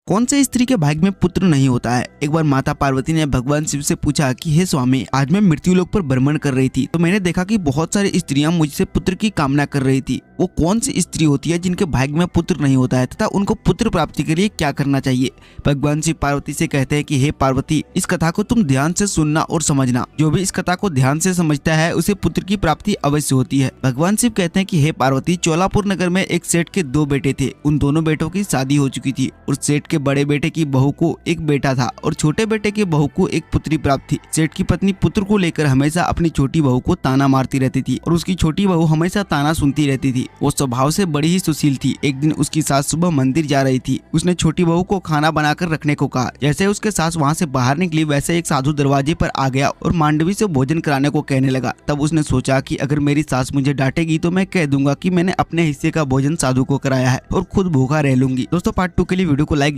कौन से स्त्री के भाग्य में पुत्र नहीं होता है। एक बार माता पार्वती ने भगवान शिव से पूछा कि हे स्वामी, आज मैं मृत्यु लोक पर भ्रमण कर रही थी तो मैंने देखा कि बहुत सारी स्त्रियां मुझसे पुत्र की कामना कर रही थी। वो कौन सी स्त्री होती है जिनके भाग्य में पुत्र नहीं होता है तथा उनको पुत्र प्राप्ति के लिए क्या करना चाहिए। भगवान शिव पार्वती से कहते हैं कि हे पार्वती, इस कथा को तुम ध्यान से सुनना और समझना। जो भी इस कथा को ध्यान से समझता है उसे पुत्र की प्राप्ति अवश्य होती है। भगवान शिव कहते हैं कि हे पार्वती, चोलापुर नगर में एक सेठ के 2 बेटे थे। उन दोनों बेटों की शादी हो चुकी थी और सेठ के बड़े बेटे की बहू को एक बेटा था और छोटे बेटे की बहू को एक पुत्री प्राप्त थी। सेठ की पत्नी पुत्र को लेकर हमेशा अपनी छोटी बहू को ताना मारती रहती थी और उसकी छोटी बहू हमेशा ताना सुनती रहती थी। वो स्वभाव से बड़ी ही सुशील थी। एक दिन उसकी सास सुबह मंदिर जा रही थी। उसने छोटी बहू को खाना बनाकर रखने को कहा। जैसे उसके सास वहाँ से बाहर निकली वैसे एक साधु दरवाजे पर आ गया और मांडवी से भोजन कराने को कहने लगा। तब उसने सोचा कि अगर मेरी सास मुझे डांटेगी तो मैं कह दूंगा कि मैंने अपने हिस्से का भोजन साधु को कराया है और खुद भूखा रह लूंगी। दोस्तों, पार्ट 2 के लिए वीडियो को लाइक